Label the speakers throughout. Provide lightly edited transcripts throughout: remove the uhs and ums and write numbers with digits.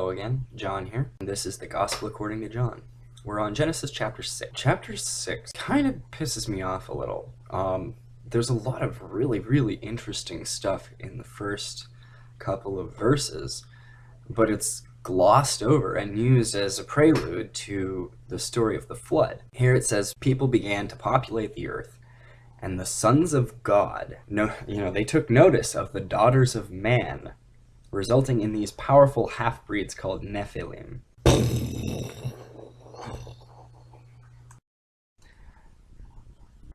Speaker 1: Hello again, John here. This is the Gospel according to John. We're on Genesis chapter 6. Chapter 6 kind of pisses me off a little. There's a lot of really interesting stuff in the first couple of verses, but it's glossed over and used as a prelude to the story of the flood. Here it says, people began to populate the earth, and the sons of God, they took notice of the daughters of man, resulting in these powerful half-breeds called Nephilim.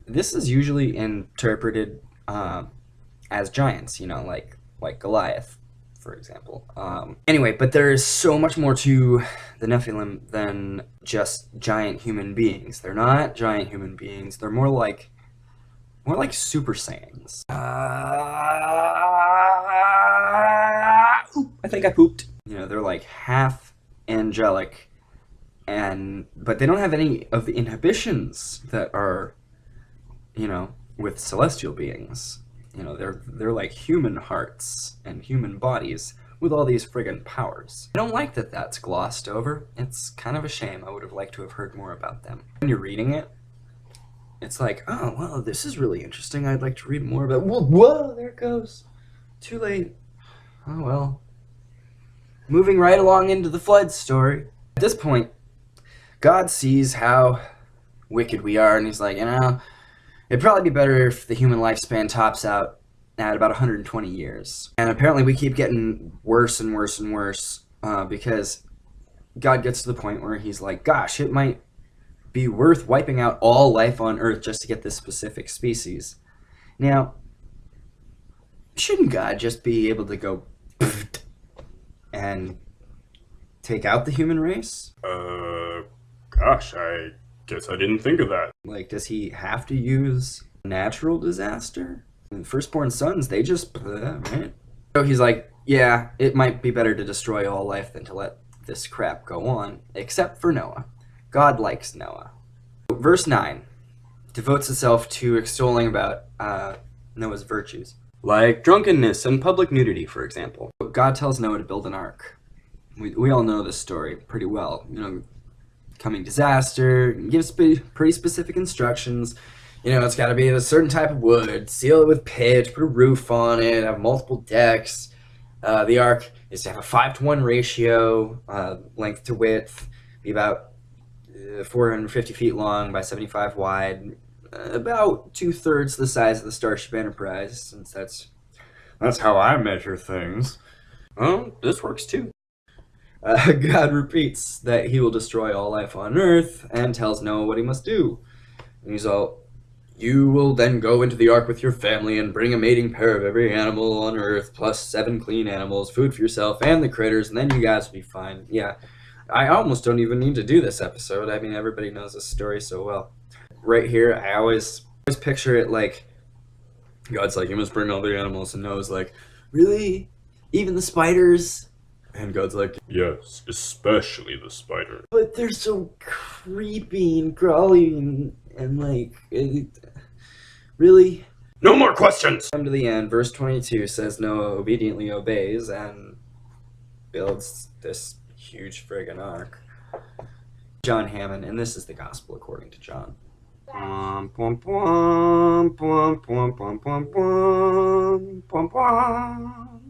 Speaker 1: This is usually interpreted as giants, like Goliath, for example. Anyway, but there is so much more to the Nephilim than just giant human beings. They're not giant human beings. They're more like Super Saiyans. I think I pooped. They're like half angelic, but they don't have any of the inhibitions that are, with celestial beings. They're like human hearts and human bodies with all these friggin' powers. I don't like that that's glossed over. It's kind of a shame. I would have liked to have heard more about them. When you're reading it, it's like, oh, well, this is really interesting. I'd like to read more about... Whoa, there it goes. Too late. Oh, well. Moving right along into the flood story. At this point, God sees how wicked we are, and he's like, it'd probably be better if the human lifespan tops out at about 120 years. And apparently we keep getting worse and worse and worse, because God gets to the point where he's like, gosh, it might be worth wiping out all life on Earth just to get this specific species. Now, shouldn't God just be able to go and take out the human race?
Speaker 2: Gosh, I guess I didn't think of that.
Speaker 1: Like, does he have to use natural disaster? The firstborn sons, they just, right? So he's like, yeah, it might be better to destroy all life than to let this crap go on, except for Noah. God likes Noah. Verse 9 devotes itself to extolling about Noah's virtues, like drunkenness and public nudity, for example. God tells Noah to build an ark. We all know this story pretty well. Coming disaster, gives pretty specific instructions. It's got to be a certain type of wood, seal it with pitch, put a roof on it, have multiple decks. The ark is to have a 5-to-1 ratio, length to width, be about 450 feet long by 75 wide, about 2/3 the size of the Starship Enterprise, since that's how I measure things. Well, this works too. God repeats that he will destroy all life on Earth and tells Noah what he must do. And he's all, you will then go into the ark with your family and bring a mating pair of every animal on Earth, plus 7 clean animals, food for yourself and the critters, and then you guys will be fine. Yeah. I almost don't even need to do this episode. I mean, everybody knows this story so well. Right here, I always picture it like, God's like, you must bring all the animals, and Noah's like, really? Even the spiders? And God's like,
Speaker 2: yes, especially the spider.
Speaker 1: But they're so creepy and crawly and like, really?
Speaker 2: No more questions!
Speaker 1: Come to the end, verse 22 says Noah obediently obeys and builds this huge friggin' ark. John Hammond, and this is the Gospel according to John. Pom, pom, pom, pom, pom, pom, pom, pom, pom, pom.